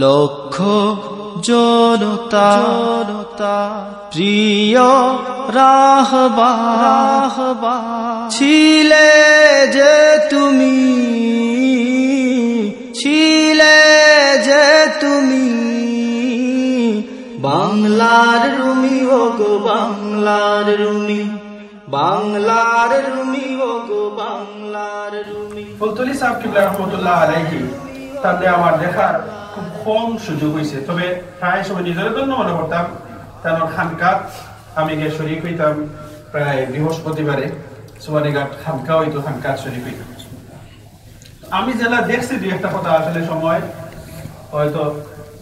লক্ষ জনতা প্রিয় রাহবা ছিলে যে তুমি বাংলার রুমি ও গো বাংলার রুমি ও গো বাংলার রুমি। ফুলতলি সাহেব কিবলা রহমতুল্লাহ আলাইহি তাদের আমার দেখার খুব কম সুযোগ হয়েছে, তবে প্রায় সময় নিজের জন্য মনে করতাম তার খানকাত আমি গিয়ে শরীফ হইতাম। প্রায় বৃহস্পতিবারে সোয়ারিঘাট খানকা হইতো, খানকাত শরীফ হইতাম। আমি যেটা দেখছি দুই একটা কথা আসলে সময় হয়তো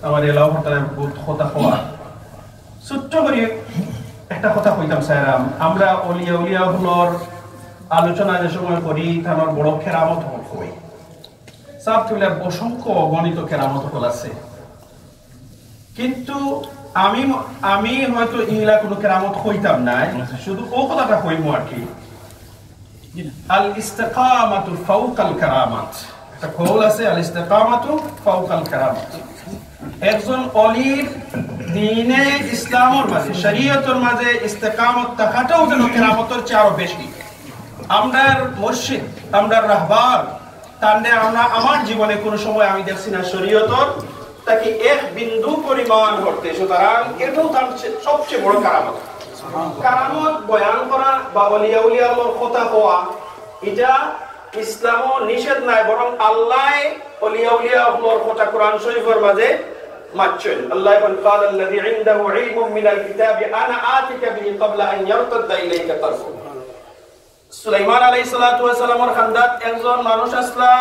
আমার এলাও হতায় বহুত কথা হওয়া ছোট্ট করে একটা কথা কইতাম স্যারাম, আমরা অলিয়া হলোর আলোচনা যে সময় করি তার বড় কেরামত হই সাব তুলে অসংখ্য গণিত কেরামত হল আছে, কিন্তু আমি হয়তো ইংলা কোনো কেরামত হইতাম না, শুধু ও কথাটা হইম আর কি। আল ইস্তিকামাতু ফাওকাল কারামাত, একটা কওল আছে, আল ইস্তিকামাতু ফাওকাল কারামাত। একজন অলির দ্বীনে ইসলামের মাঝে শরীয়তের মাঝে ইস্তিকামত থাকাটাও যেন কেরামতের চেয়ে আরো বেশি। আমরার মুর্শিদ, আমরার রাহবার তাহলে আমরা আমার জীবনে কোন সময় আমি দেখছি না শরীয়তের তাকে এক বিন্দু পরিমাণ করতে, সুতরাং এটাও তার সবচেয়ে বড় কারামত। কারামত বয়ান করা বা অলিয়াউলিয়ার কথা হওয়া এটা ইসলামও নিষেধ নাই, বরং আল্লাহ অলিয়াউলিয়ার কথা কোরআন শরীফের মাঝে মানছেন। আল্লাহ قال الذي عنده علم من الكتاب انا آتيك به قبل ان يرتد اليك طرفك। সুলাইমান আলাইহিস সালাতু ওয়াস সালামের খানদাত একজন মানুষ আসলা,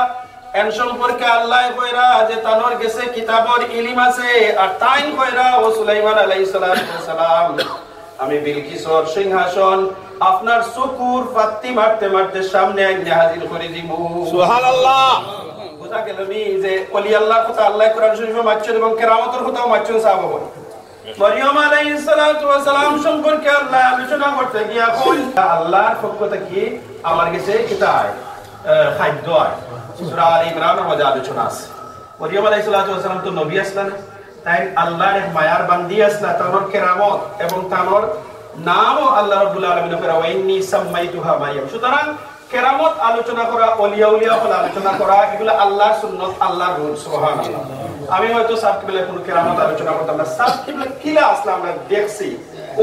এন সম্পর্কে আল্লাহ কইরা যে তানোর গেছে কিতাবের ইলম আছে, আর তাই কইরা ও সুলাইমান আলাইহিস সালাতু ওয়াস সালাম আমি বিলকিসর সিংহাসন আপনার চকুর পাত্তি মারতে মারতে সামনে আইনে হাজির করে দিব। সুবহানাল্লাহ। বুঝা গেল নি যে ওলি আল্লাহর কথা আল্লাহ কোরআন শরীফে মানছেন এবং কেরামতের কথাও মানছেন সাহাবাগণ। মরিয়ম আলাইহিস সালাতু ওয়াস সালাম সম্পর্কে আল্লাহ আলোচনা করতে গিয়া কইল আল্লাহর পক্ষ থেকে আমার কাছে কিতাব খাদ্য আয়। সূরা আলে ইমরানের মধ্যে আলোচনা আছে। মরিয়ম আলাইহিস সালাতু ওয়াস সালাম তো নবী আসলেন, তাই আল্লাহর এক মায়ার বান্দি আসলা, তার কেরামত এবং তার নামও আল্লাহ রাব্বুল আলামিন করা ওয়াইন্নী সাম্মাইতুহা মারিয়াম। সুতরাং কেরামত আলোচনা করা, অলিয়া হল আলোচনা করা, এগুলো আল্লাহর সুন্নাত, আল্লাহর রূল। সুবহানাল্লাহ। আমি হয়তো সাবকিবলা কোনো কেরামত আলোচনা করতাম না, সাবকিবলা কিলা আসলে আমরা দেখছি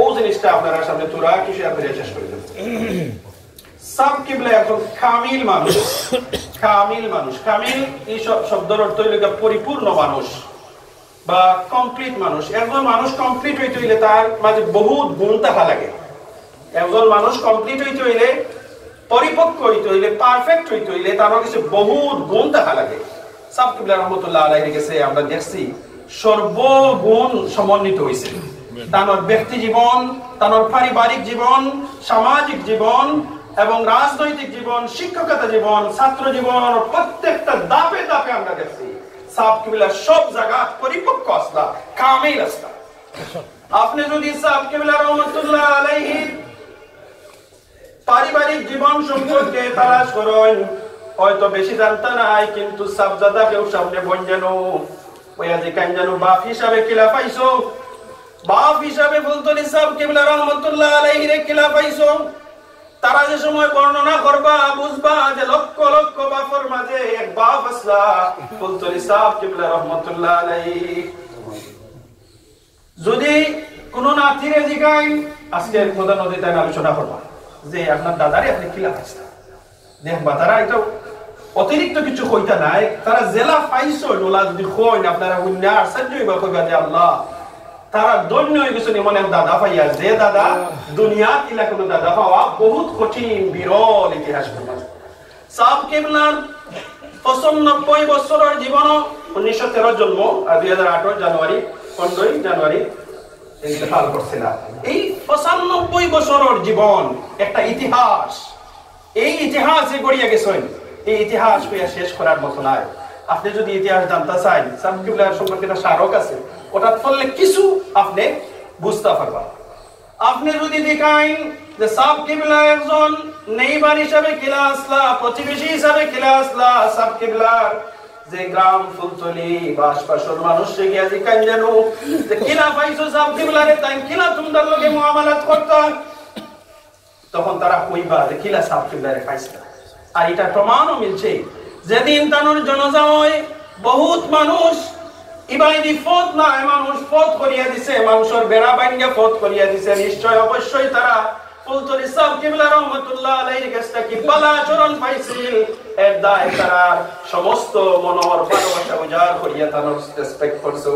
ও জিনিসটা আপনারা সামনে তোরা কিছু আপনারা চেষ্টা করে দেন। সাবকিবলা এখন কামিল মানুষ, কামিল এই শব্দের অর্থ হইল পরিপূর্ণ মানুষ বা কমপ্লিট মানুষ। একজন মানুষ কমপ্লিট হইতে হইলে তার মাঝে বহুত গুণ থাকা লাগে। একজন মানুষ কমপ্লিট হইতে হইলে, পরিপক্ক হইতে হইলে, পারফেক্ট হইতে হইলে তার কাছে বহুত গুণ থাকা লাগে। সাবকিবলা রহমতুল্লাহ আলাইহির কাছে আমরা দেখছি সর্বগুণ সমন্বিত হয়েছে। তার ব্যক্তি জীবন, তার পারিবারিক জীবন, সামাজিক জীবন এবং রাজনৈতিক জীবন, শিক্ষকতা জীবন, ছাত্র জীবন, প্রত্যেকটা ধাপে ধাপে আমরা দেখছি সাবকিবলা সব জায়গা পরিপক্ক আসলা, কামিল আসলা। আপনি যদি সাবকিবলা রহমতুল্লাহ আলাইহির পারিবারিক জীবন সম্পর্কে তালাশ করেন, হয়তো বেশি জানতে নাই, কিন্তু সাবজাদা কেউ সামনে বন জানো ওয়া যে কান জানো বাপ হিসাবে কিলা পাইছো, বাপ হিসাবে ফুলতলি সাবকিবলা রহমতুল্লাহ আলাইহির কিলা পাইছো। তারা যে সময় বর্ণনা করবা বুঝবা যে লক্ষ লক্ষ বাপের মাঝে এক বাপ আসলা, ফুলতলি সাবকিবলা রহমতুল্লাহ আলাইহি। যদি কোন নাতিরে জিগাই আজকে খোদা নদীতে আলোচনা করবা যে আপনার দাদারে আপনি কিলা পাইছেন, দেখবা তারা এটা অতিরিক্ত কিছু কইতা নাই, তারা জেলা পাইছো নোলা যদি কই না আপনারা উন্না আশ্চর্য হইবা, কইবা যে আল্লাহ তারা দৈন্য হয়ে গেছেন এমন এক দাদা পাইয়া, যে দাদা দুনিয়া কিলা কোনো দাদা পাওয়া বহুত কঠিন, বিরল ইতিহাস। সাবকিবলার ৯৫ বছরের জীবন, ১৯১৩ জন্ম আর ২০০৮ জানুয়ারি ১৫ জানুয়ারি ইন্তেকাল করছিলেন। এই ৯৫ বছরের জীবন একটা ইতিহাস, এই ইতিহাসে গড়িয়ে গেছেন। এই ইতিহাস হইয়া শেষ করার মতো নাই। আপনি যদি ইতিহাস জানতে চান, সাবকিবলার সম্পর্কে একটা স্মারক আছে, ওটা পড়লে কিছু আপনি বুঝতে পারবেন। আপনি যদি দেখান যে সাবকিবলা একজন নেইবার হিসাবে কিলা আসলা, প্রতিবেশী হিসাবে কিলা আসলা, সাবকিবলার যে গ্রাম ফুলতলি বা আশপাশের মানুষকে গিয়া জিকান জানো যে কিলা পাইছো সাহেব কিবলারে তাই কিলা তোমাদের লগে মুআমালাত করতা, তখন তারা কইবা যে কিলা সাহেব কিবলারে পাইছে। আর এটা প্রমাণও মিলছে, যেদিন তানোর জানাজা হয় বহুত মানুষ ইবাইদি ফত না মানুষ ফত করিয়া দিছে, মানুষের বেড়া ভাঙ্গা ফত করিয়া দিছে। নিশ্চয় অবশ্যই তারা ফুলতলি সাহেব কিবলা রহমাতুল্লাহ আলাইহির কাছে কি বালা আচরণ পাইছিল, এর দায় তারা সমস্ত মনোহর ভালোবাসা উজাড় করিয়া তানোর রেসপেক্ট করছে।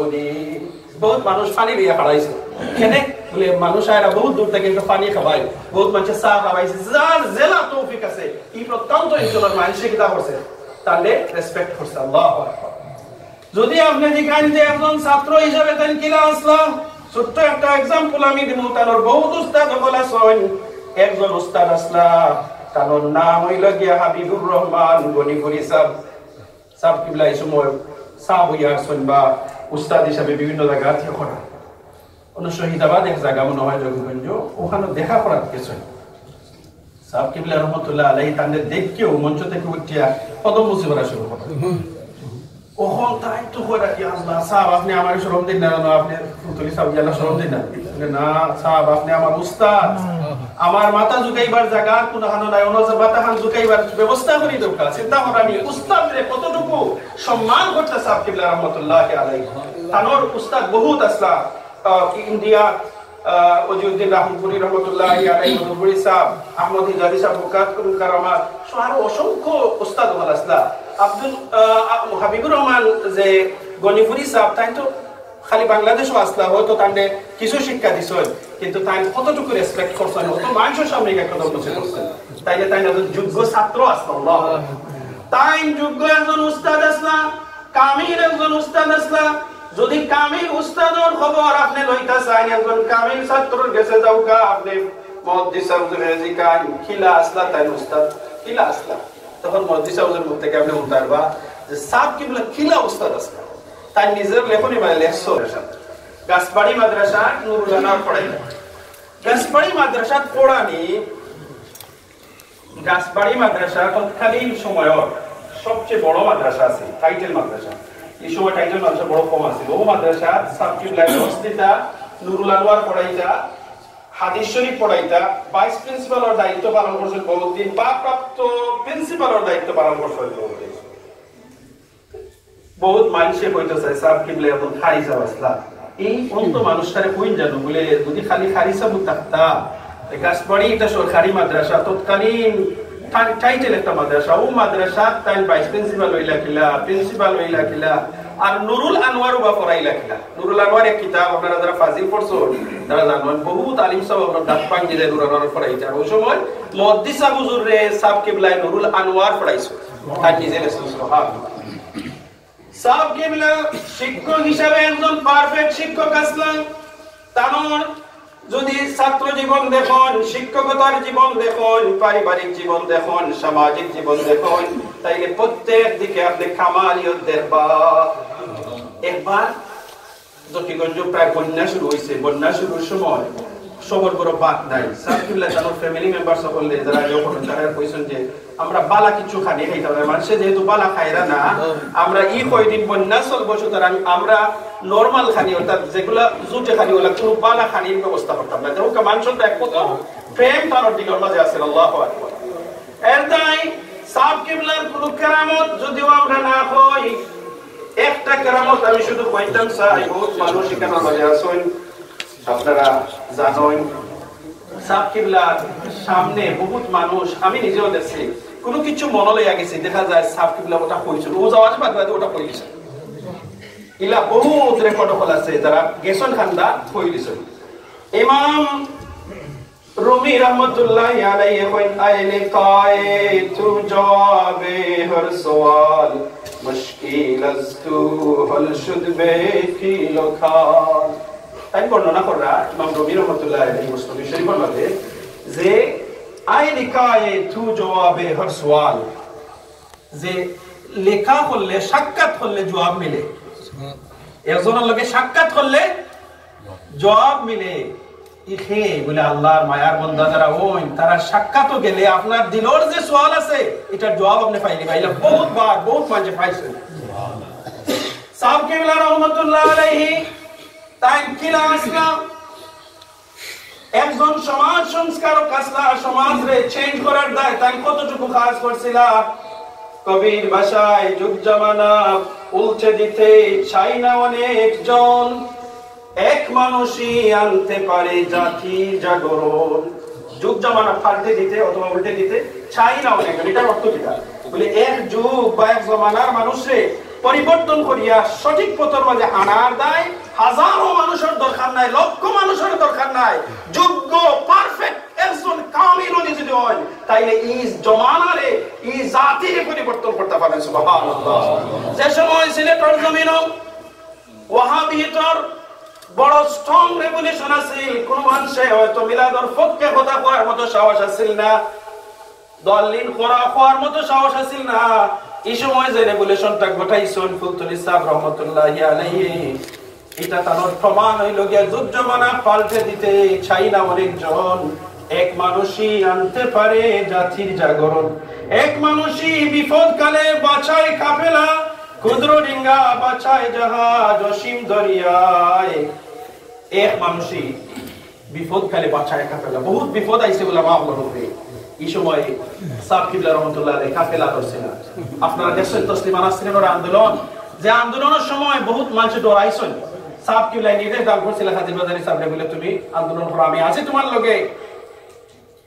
বহুত মানুষ পানি দিয়ে খাড়াইছে, কেনে বলে মানুষ আয়রা বহুত দূর থেকে একটু পানি খাবাই, বহুত মানুষ চা খাবাইছে, যার জেলা তৌফিক আছে এই প্রত্যন্ত অঞ্চলের মানুষে কিতা করছে তাহলে রেসপেক্ট করছে। আল্লাহু আকবার। যদি আপনি জিজ্ঞান যে একজন ছাত্র হিসেবে তাই কিলা আসলাম, ছোট্ট একটা এক্সাম্পল আমি দিব। তানোর বহুত উস্তাদ বলা সন, একজন উস্তাদ আসলা, তানোর নাম হইল গিয়া হাবিবুর রহমান গনিপুরি সাহেব। সাহেব কিবলা এই সময় সাহেব হইয়া আসছেন বা উস্তাদ হিসাবে বিভিন্ন জায়গা থেকে করা, অন্য শহীদাবাদ এক জায়গা মনে হয় যোগীগঞ্জ, ওখানে দেখা করার কিছু সাহেব কিবলা রহমতুল্লাহ আলাইহি তাদের দেখকেও মঞ্চ থেকে উঠিয়া কদম মুছে করা শুরু করে। ওখন তাই তো কইরা কি আল্লাহ সাহেব আপনি আমার শরম দিন না, আপনি ফুলতলি সাহেব গেলা শরম দিন না, না সাহেব আপনি আমার উস্তাদ, আমার মাথা ঝুকাইবার জায়গা কোন হানো নাই, অন্য মাথা হান ঝুকাইবার ব্যবস্থা করি দরকার। চিন্তা করা আমি উস্তাদরে কতটুকু সম্মান করতে সাহেব কিবলা রহমাতুল্লাহ আলাইহি। তানোর উস্তাদ বহুত আসলা ইন্ডিয়া, ওজিউদ্দিন রাহমপুরি রহমাতুল্লাহ আলাইহি, মধুপুরি সাহেব, আহমদ হিজাজি সাহেব, মুকাত করুন কারামাত, আরো অসংখ্য উস্তাদ হল আসলা। আব্দুল হাবিবুর রহমান যে গনিপুরি সাহেব, তাই তো খালি বাংলাদেশও আসলা, হয়তো তাহলে কিছু শিক্ষা দিছ, কিন্তু তাই কতটুকু রেসপেক্ট করছেন, অত মানুষের সামনে কদম মুছে করছেন, তাইলে তাই একজন যোগ্য ছাত্র আসলা, তাই যোগ্য একজন উস্তাদ আসলা, কামিল একজন উস্তাদ আসলা। যদি কামিল উস্তাদের খবর আপনি লইতা চান, একজন কামিল ছাত্রের কাছে যাওকা, আপনি মুহাদ্দিস হুজুরে জিকান কিলা আসলা তাই উস্তাদ কিলা আসলা, তখন মুহাদ্দিস হুজুর মুখ থেকে আপনি উঠারবা যে সাহেব কিবলা কিলা উস্তাদ আসলা। তাই নিজের লেখনি মানে লেখছো গাছবাড়ি মাদ্রাসা নুরুল আনোয়ার পড়াইলা, গাছবাড়ি মাদ্রাসা পড়ানি, গাছবাড়ি মাদ্রাসা তৎকালীন সময়ের সবচেয়ে বড় মাদ্রাসা আছে, টাইটেল মাদ্রাসা। এই সময় টাইটেল মাদ্রাসা বড় কম আছে, ও মাদ্রাসা সাবজেক্ট লাইন অবস্থিতা নুরুল আনোয়ার পড়াইতা, হাদিস শরীফ পড়াইতা, ভাইস প্রিন্সিপালের দায়িত্ব পালন করছেন বহুদিন, বা প্রাপ্ত প্রিন্সিপালের দায়িত্ব পালন করছেন বহুদিন। বহুত মানুষে কইতে চায় সাহেব কিবলা এখন খারিজা আসলা, এই অন্ত মানুষটারে কইন জানো বলে যদি খালি খারিজা থাকতা। গাছবাড়ি এটা সরকারি মাদ্রাসা, তৎকালীন টাইটেল একটা মাদ্রাসা, ও মাদ্রাসা তাই ভাইস প্রিন্সিপাল হইলা কিলা, প্রিন্সিপাল হইলা কিলা, আর নুরুল আনোয়ারও বা পড়াইলা কিলা। নুরুল আনোয়ার এক কিতাব, আপনারা যারা ফাজিল পড়ছো তারা জানেন, বহুত আলিম সাহেব আপনার দাঁত ভাঙি যায় নুরুল আনোয়ার পড়াইছে। আর ওই সময় মুহাদ্দিস হুজুর রে সাহেব কিবলা নুরুল আনোয়ার পড়াইছো, তার নিজের সাহেব কিবলা শিক্ষক হিসাবে একজন পারফেক্ট শিক্ষক আসলেন। তানোর যদি ছাত্র জীবন দেখুন, শিক্ষকতার জীবন দেখুন, পারিবারিক জীবন দেখুন, সামাজিক জীবন দেখুন, তাইলে প্রত্যেক দিকে আপনি কামালিয়ত দেখবা। একবার জটিগঞ্জ প্রায় বন্যা শুরু হয়েছে, বন্যা শুরুর সময় সবর বড় বাদ নাই, সাহেব কিবলা তানোর ফ্যামিলি মেম্বার সকলে যারা যখন তারা কইছেন যে আমরা বালা কিছু খানি খাইতে হবে, মানুষে যেহেতু বালা খাইরা না, আমরা ই কয়দিন বন্যা চলবো, সুতরাং আমরা নরমাল খানি অর্থাৎ যেগুলা জুটে খানি ওগুলা কোনো বালা খানির ব্যবস্থা করতাম না। যেমন মানুষের এক কত প্রেম তার দিকের মাঝে আছে। আল্লাহু আকবার। এর তাই সাহেব কিবলার কোন কেরামত যদিও আমরা না কই, একটা কেরামত আমি শুধু কইতাম চাই, বহুত মানুষ এখানে মাঝে আছেন, আপনারা জানেন সাহেব কিবলার সামনে বহুত মানুষ, আমি নিজেও দেখছি, কোনো কিছু মনে লইয়া গেছি, দেখা যায় সাহেব কিবলা ওটা কইছিল, ও যাওয়ার বাদ বাদে ওটা কই গেছে। ইলা বহুত রেকর্ড হল আছে যারা গেছন খান্দা কই দিছে। ইমাম রুমি রহমতুল্লাহ আলাইহি কইন আইলে কায়ে তু জওয়াবে হর সওয়াল মুশকিল আস্তু হল শুদবে কি লখান। তাই বর্ণনা করা ইমাম রুমি রহমতুল্লাহ আলাইহি মুসলিম শরীফের মধ্যে যে আইলে কায়ে তু জওয়াবে হর সওয়াল, যে লেখা করলে সাক্ষাৎ করলে জবাব মিলে, একজনের লগে সাক্ষাৎ করলে জবাব মিলে। ইখে বলে আল্লাহর মায়ার বান্দা যারা ওই তারা সাক্ষাৎও গেলে আপনার দিলের যে সওয়াল আছে এটার জবাব আপনি পাইলে পাইলে বহুত বার বহুত মানুষ পাইছেন। সাহেব কিবলা রহমাতুল্লাহ আলাইহি তাই কিলা আসলা একজন সমাজ সংস্কারক আসলা, সমাজরে চেঞ্জ করার দায় তাই কতটুকু কাজ করছিলা। কবির ভাষায় যুগ জামানা উল্টে দিতে চাই না অনেকজন, এক মানুষই আনতে পারে জাতির জাগরণ। যুগ জামানা পাল্টে দিতে অথবা উল্টে দিতে চাই না অনেকজন, এটার অর্থ কি? বলে এক যুগ বা এক জমানার মানুষরে পরিবর্তন করিয়া সঠিক পথের মাঝে আনার দায় হাজারো মানুষের দরকার নাই, লক্ষ মানুষের দরকার নাই। যোগ্য পারফেক্ট একজন কামিল যদি হয় তাইলে এই জমানারে এই জাতিরে পরিবর্তন করতে পারবেন। সুবহানাল্লাহ। যে সময় সিলেটের জমিনও ওয়াহাবিয়তের বড় স্ট্রং রেভলিউশন আছিল, কোন মানুষে হয়তো মিলাদর পক্ষে কথা করার মতো সাহস আছিল না, দলিল করা হওয়ার মতো সাহস আছিল না। এই সময় যে রেভলিউশনটা ঘটাইছেন ফুলতলি সাহেব রহমাতুল্লাহি আলাইহি, এটা তার প্রমাণ হইল গিয়া যুগ জামানা পাল্টে দিতে চাই না অনেকজন, এক মানুষই আনতে পারে জাতির জাগরণ। এক মানুষই বিপদ কালে বাঁচায় কাফেলা, ক্ষুদ্র ডিঙ্গা বাঁচায় জাহাজ অসীম দরিয়ায়। এক মানুষই বিপদ কালে বাঁচায় কাফেলা। বহুত বিপদ আইছে উলামা হওয়ার উপরে। এই সময় সাহেব কিবলা রহমাতুল্লাহ আলাইহি কাফেলা করছেন। আপনারা দেখছেন তসলিমা নাসরিনের আন্দোলন, যে আন্দোলনের সময় বহুত মানুষ ডরাইছেন। সাহেব কিবলা নির্দেশ দান করছিলেন হাজির বাজারি সাহেব বলে, তুমি আন্দোলন করো, আমি আছি তোমার লগে।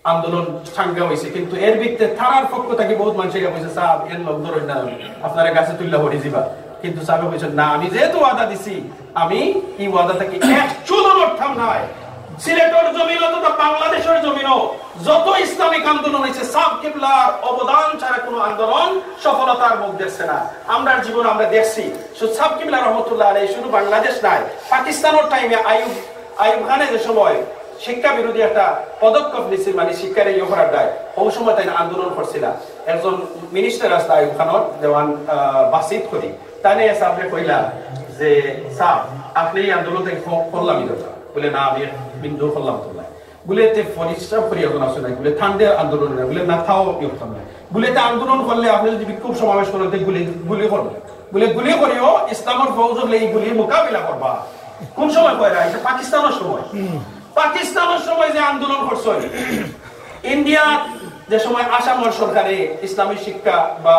আন্দোলন সাংঘা হয়েছে, কিন্তু এর ভিত্তিতে থানার পক্ষ থেকে বহুত মানুষ বলছে সাহেব এর লোক ধরেন না, আপনারা গাছে তুললে হরি যাবা। কিন্তু সাহেব বলছেন না, আমি যেহেতু ওয়াদা দিছি আমি এই ওয়াদা থেকে এক চুলো নড়তাম নাই। সিলেটের জমিন তথা বাংলাদেশের জমিনও যত ইসলামিক আন্দোলন হয়েছে সাহেব কিবলার অবদান ছাড়া কোনো আন্দোলন সফলতার মুখ দেখছে না। আমরা জীবন আমরা দেখছি সাহেব কিবলা রহমতুল্লাহ আলাইহি শুধু বাংলাদেশ নাই, পাকিস্তানের টাইমে আইয়ুব খানে যে সময় শিক্ষা বিরোধী একটা পদক্ষেপ নিছিল, মানে শিক্ষার ইয়ে করার দায়, ওই সময় তাই আন্দোলন করছিল। একজন মিনিস্টার আসলে আইয়ুব খানের দেওয়ান বাসিত করি, তাই নিয়ে সাহেবরে কইলা যে সাহেব আপনি এই আন্দোলন থেকে করলামই দরকার। বলে না আমি বিন্দু করলাম তো না, বলে তে পরিশ্রম করি এখন আসলে নাই, বলে ঠান্ডা আন্দোলন না, বলে না থাও ইয়তাম না, বলে তে আন্দোলন করলে আপনি যদি বিক্ষোভ সমাবেশ করেন গুলি করবে, বলে গুলি করিও ইসলামের ফৌজ হলে এই গুলির মোকাবিলা করবা। কোন সময় কয়রা? এটা পাকিস্তানের সময়। পাকিস্তানের সময় যে আন্দোলন করছে, ইন্ডিয়া যে সময় আসামের সরকারে ইসলামী শিক্ষা বা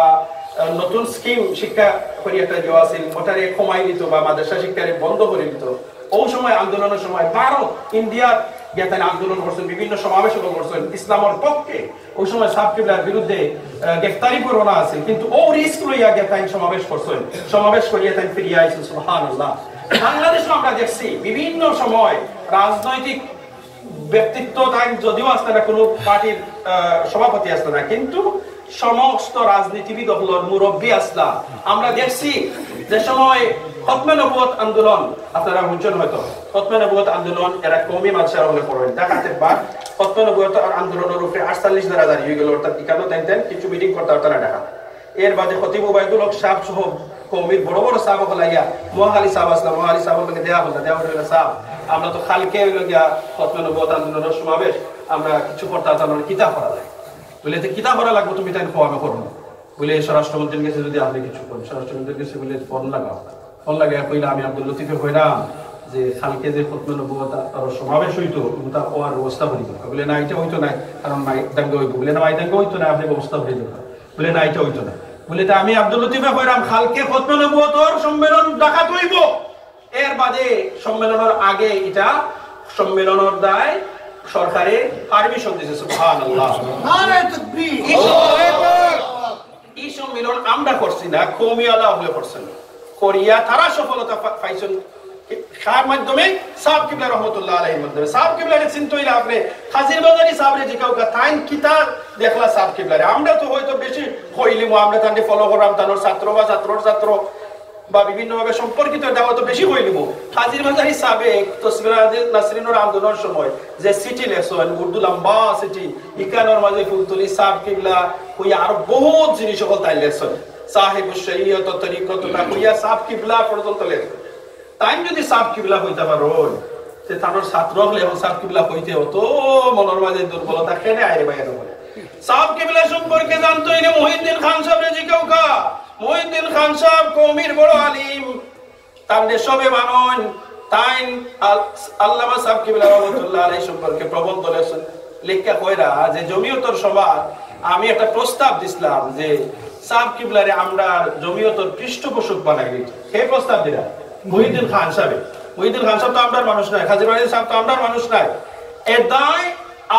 নতুন স্কিম শিক্ষা করি একটা দেওয়া আছিল, ওটারে কমাই দিত বা মাদ্রাসা শিক্ষারে বন্ধ করে দিত। ওই সময় আন্দোলনের সময় ভারত ইন্ডিয়ার জ্ঞাতান আন্দোলন করছেন, বিভিন্ন সমাবেশ করছেন ইসলামের পক্ষে। ওই সময় সাহেব কিবলার বিরুদ্ধে গ্রেফতারি পরোয়ানা আছে, কিন্তু ও রিস্ক লইয়া জ্ঞাতান সমাবেশ করছেন, সমাবেশ করিয়া তাই ফিরিয়ে আইছেন। সুবহানাল্লাহ। বাংলাদেশে আমরা দেখছি বিভিন্ন সময় রাজনৈতিক ব্যক্তিত্ব তাই যদিও আসতে না, কোনো পার্টির সভাপতি আসতে না, কিন্তু সমস্ত রাজনীতিবিদ হলোর মুরব্বী আসলা। আমরা দেখছি যে সময় খতমে নবুয়ত আন্দোলন, আপনারা বুঝছেন হয়তো খতমে নবুয়ত আন্দোলন এরা কওমি মাদ্রাসার হলে পড়েন ঢাকাতে বা খতমে নবুয়ত আন্দোলনের উপরে 48 ধারা জারি হয়ে গেল, অর্থাৎ এখানেও দেন কিছু মিটিং করতে পারতো না ঢাকা। এর বাদে খতিব ওবায়দুল হক সাহেব সহ কওমির বড় বড় সাহেব হলাইয়া মহালি সাহেব আসলাম, মহালি সাহেবকে দেওয়া হলো সাহেব আমরা তো খালকে হইল গিয়া খতমে নবুয়ত আন্দোলনের সমাবেশ, আমরা কিছু করতে পারতাম না, কিতাব পড়া যায়। বলে কিতাব পড়া লাগবে, তুমি তাই খোয়াবে করো না। বলে স্বরাষ্ট্রমন্ত্রীর কাছে যদি আপনি কিছু করেন, স্বরাষ্ট্রমন্ত্রীর কাছে বলে ফোন লাগাও, ফোন লাগাই কইলা আমি আব্দুল লতিফে কইলাম যে খালকে যে খতমে নবুয়ত আর সমাবেশ হইতো তার ওয়ার ব্যবস্থা হইত। বলে না এটা হইতো না, কারণ মাইদাঙ্গে হইতো। বলে না মাইদাঙ্গে হইতো না, আপনি ব্যবস্থা হয়ে যেত। বলে না এটা হইতো না। বলে তা আমি আব্দুল লতিফে কইলাম খালকে খতমে নবুয়তর সম্মেলন ডাকাত হইব, এর বাদে সম্মেলনের আগে এটা সম্মেলনের দায় সরকারে পারমিশন দিয়েছে। সুবহানাল্লাহ। নারে তাকবীর। এই সম্মেলন আমরা করছি না, কওমি আলা হলে করছেন, কোরিয়া তারা সফলতা পাইছেন কার মাধ্যমে? সাহেব কিবলা রহমাতুল্লাহ আলাইহির মাধ্যমে। সাহেব কিবলারে চিনতে হইলে আপনি হাজির বাজারি সাহেবরে জিকাও কা তাইন কিতাব দেখলা সাহেব কিবলারে। আমরা তো হয়তো বেশি হইলিমু, আমরা তাকে ফলো করলাম, তার ছাত্র বা ছাত্র বা বিভিন্ন ভাবে সম্পর্কিত দেওয়া তো বেশি হইলিব। হাজির বাজারি সাবেক তসলিমা নাসরিনের আন্দোলনের সময় যে সিটি লেখছেন, উর্দু লম্বা সিটি, ইকানোর মাঝে ফুলতলি সাহেব কিবলা হইয়া আরো বহুত জিনিস সকল তাই লেখছেন, সাহেবুশ শরীয়ত তরিকতটা হইয়া সাহেব কিবলা পর্যন্ত লেখছেন। তাই যদি সাহেব কিবলা হইতে পারো, সে তার ছাত্র হলে এবং সাহেব কিবলা হইতে হতো মনের মাঝে দুর্বলতা কেনে আইরে বাইরে বলে। সাহেব কিবলা সম্পর্কে জানতো এনে মহিউদ্দিন খান সাহেব জিকাও কা। মহিউদ্দিন খান সাহেব কওমির বড় আলিম, তান্ডে সবে মানুন তাই আল্লামা সাহেব কিবলা রহমাতুল্লাহ আলাইহি সম্পর্কে প্রবন্ধ লেখা কইরা যে জমিয়তর সভা আমি একটা প্রস্তাব দিছিলাম যে সাহেব কিবলারে আমরা জমিয়তর পৃষ্ঠপোষক বানাই দিই। সেই প্রস্তাব দিলা মহিউদ্দিন খান সাহেব। মহিউদ্দিন খান সাহেব তো আমরার মানুষ নাই, হাজী রাজী সাহেব তো আমরার মানুষ নাই। এ দায়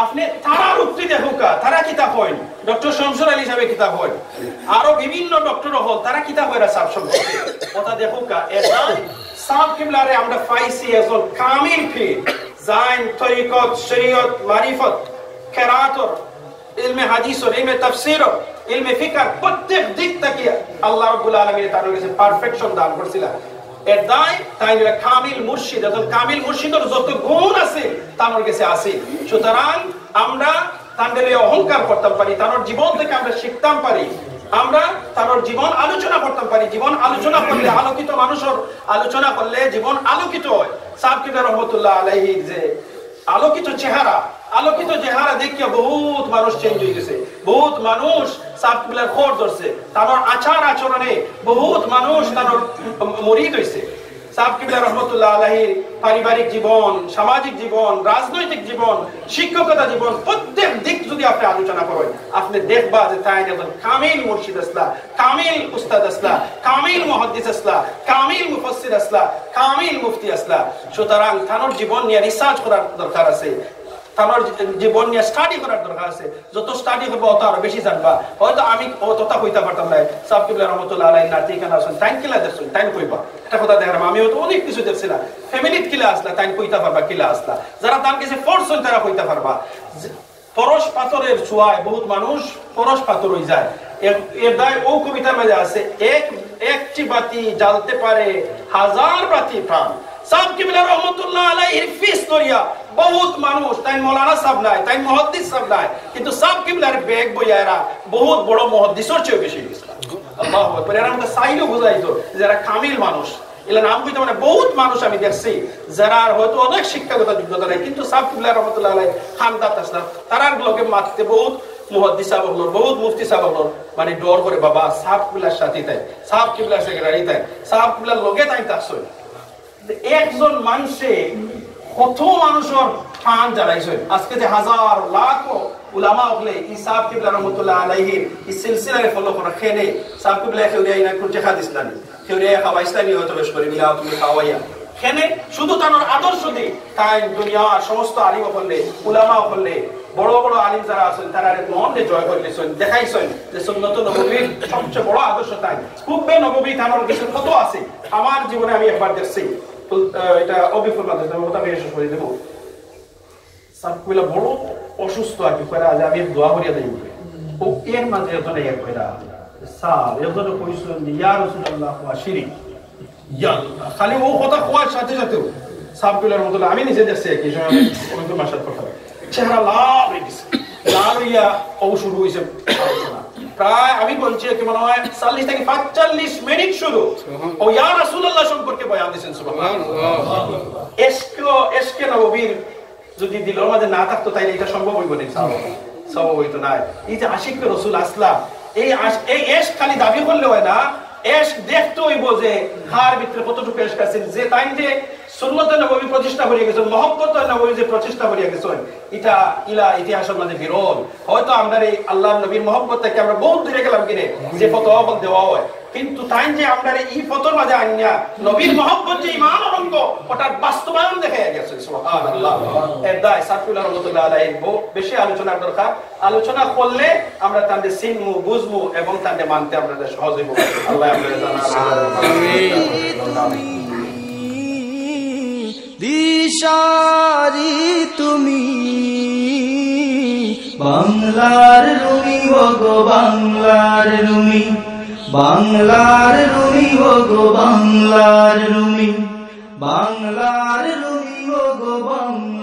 আপনি তারার উক্তি দেখুকা, তারা কিতাব হয়, ডক্টর শমসুর আলী সাহেব কিতাব হয়, আরো বিভিন্ন ডক্টর হল তারা কিতাব হয় সাহেব সম্পর্কে কথা দেখুকা। এ দায় সাহেব কিবলারে আমরা পাইছি একজন কামিল পীর, জাইন তরিকত শরীয়ত মারিফত কেরাতর ইলমে হাদিসর ইলমে তাফসীরর ইলমে ফিকর প্রত্যেক দিক থেকে আল্লাহ রাব্বুল আলামিন তার কাছে পারফেকশন দান করেছিলেন। এর দায় তাই কামিল মুর্শিদ, একজন কামিল মুর্শিদের যত গুণ আছে তার কাছে আছে। সুতরাং আমরা তাদের অহংকার করতাম পারি, তার জীবন থেকে আমরা শিখতাম পারি, আমরা তার জীবন আলোচনা করতাম পারি। জীবন আলোচনা করলে আলোকিত মানুষের আলোচনা করলে জীবন আলোকিত হয়। সাহেব কিবলা রহমাতুল্লাহ আলাইহির যে আলোকিত চেহারা দেখিয়া বহুত মানুষ চেঞ্জ হয়ে গেছে, বহুত মানুষ সাহেব কিবলার খোঁজ ধরছে, তার আচার আচরণে বহুত মানুষ তার মুরিদ হয়েছে। সাহেব কিবলা রহমাতুল্লাহ আলাইহির পারিবারিক জীবন, সামাজিক জীবন, রাজনৈতিক জীবন, শিক্ষকতা জীবন প্রত্যেক দিক যদি আপনি আলোচনা করেন আপনি দেখবা যে তাই একজন কামিল মুর্শিদ আসলা, কামিল উস্তাদ আসলা, কামিল মুহাদ্দিস আসলা, কামিল মুফাসসির আসলা, কামিল মুফতি আসলা। সুতরাং তার জীবন নিয়ে রিসার্চ করার দরকার আছে, তার জীবন নিয়ে স্টাডি করার দরকার আছে। যত স্টাডি করবো অত আরো বেশি জানবা। হয়তো আমি অতটা কইতে পারতাম না। সাহেব কিবলা রহমাতুল্লাহ আলাইহি নাতি কেন আসেন টাইম কিলা দেখছেন, টাইম কইবা একটা কথা দেখলাম। আমি হয়তো অনেক কিছু দেখছি না, ফ্যামিলিত কিলা আসলা টাইম কইতে পারবা, কিলা আসলা যারা তার কাছে ফোর্সন তারা কইতে পারবা। পরশ পাথরের ছোঁয়ায় বহুত মানুষ পরশ পাথর হয়ে যায়। এর দায় ও কবিতার মাঝে আছে, একটি বাতি জ্বালতে পারে হাজার বাতি প্রাণ। সাহেব কিবলা রহমাতুল্লাহ আলাইহির ফিস দরিয়া বহুত মানুষ, তাই মৌলানা সাহেব নাই, তাই মুহাদ্দিস সাহেব নাই, কিন্তু সাহেব কিবলার বেগ বইয়ারা বহুত বড় মুহাদ্দিসের চেয়ে বেশি গেছে। আল্লাহু আকবার। এরা আমাকে সাইলো বুঝাইতো যারা কামিল মানুষ, এলা নাম কইতে মানে বহুত মানুষ আমি দেখছি যারা হয়তো অনেক শিক্ষাগত যোগ্যতা নাই, কিন্তু সাহেব কিবলা রহমাতুল্লাহ আলাইহি খানদাত আসলাম তারার লোকে মারতে বহুত মুহাদ্দিস সাহেব হলো, বহুত মুফতি সাহেব হলো, মানে ডর করে বাবা সাহেব কিবলার সাথে তাই, সাহেব কিবলার সেক্রেটারি তাই, সাহেব কিবলার লোকে তাই তাকছই। একজন মানুষে কত মানুষের প্রাণ জ্বালাইছেন। আজকে যে হাজার লাখ উলামা হলে এই সাহেব কিবলা রহমাতুল্লাহ আলাইহির এই সিলসিলারে ফলো করা খেলে সাহেব কিবলা খেউরিয়া ইনা কুরজে হাদিস নানি খেউরিয়া খাওয়া ইসলামী হয়তো বেশ করে মিলাও তুমি খাওয়াইয়া খেনে শুধু তার আদর্শ দিয়ে তাই দুনিয়ার সমস্ত আলিম হলে উলামা হলে বড় বড় আলিম যারা আছেন তারা মনে জয় করলেছেন, দেখাইছেন যে সুন্নত নববীর সবচেয়ে বড় আদর্শ তাই খুববে নববী তার কিছু কত আছে। আমার জীবনে আমি একবার দেখছি, এটা অবিফল মাধ্যমে কথা শেষ করে দেবো। সাবকুলা বড় অসুস্থ আর কি করে, আজ আমি দোয়া করিয়া দেই ও এর মাঝে এত এক কইরা সাব এজন্য কইছেন যে ইয়া রাসূলুল্লাহ ওয়া শিরিক ইয়া খালি ও কথা কোয়ার সাথে সাথে সাবকুলার মতো আমি নিজে দেখছি কি সময় অনেক মাসার কথা চেহারা লাল হয়ে গেছে, লাল হইয়া ও শুরু হয়েছে প্রায় আমি বলছি কি মনে হয় 40 থেকে 45 মিনিট শুরু ও ইয়া রাসূলুল্লাহ সম্পর্কে বয়ান দিয়েছেন। সুবহানাল্লাহ। এশকে নববীর যদি দিলের মাঝে না থাকতো তাইলে এটা সম্ভব হইব না, সম্ভব হইতো না। এই যে আশিক রাসূল আসলাম, এই এশ খালি দাবি করলে হয় না, এশ দেখতে হইব যে কার ভিতরে কতটুকু এশ আছে, যে তাই যে সুন্নতে নববী প্রতিষ্ঠা করিয়া গেছেন, মহব্বতে নববী যে প্রতিষ্ঠা করিয়া গেছেন, এটা ইতিহাসের মাঝে বিরল। হয়তো আমরা এই আল্লাহর নবীর মহব্বত থেকে আমরা বহুত দূরে গেলাম কিনে যে ফতোয়া দেওয়া হয়, কিন্তু তাই যে আমরা এই ফতোর মাঝে আনিয়া নবীর মহব্বত যে ইমান অঙ্গ ওটার বাস্তবায়ন দেখা গেছে। সুবহানাল্লাহ। এর দায় সাফুল্লাহ রাহমাতুল্লাহ আলাইহি বেশি আলোচনার দরকার। আলোচনা করলে আমরা তাদের চিনমু বুঝমু এবং তাদের মানতে আমরা সহজ হইব। আল্লাহ আমাদের জানা দিশারি তুমি বাংলার রুমি গো বাংলার রুমি, বাংলার রুমি গো বাংলার রুমি, বাংলার রুমি গো বাংলা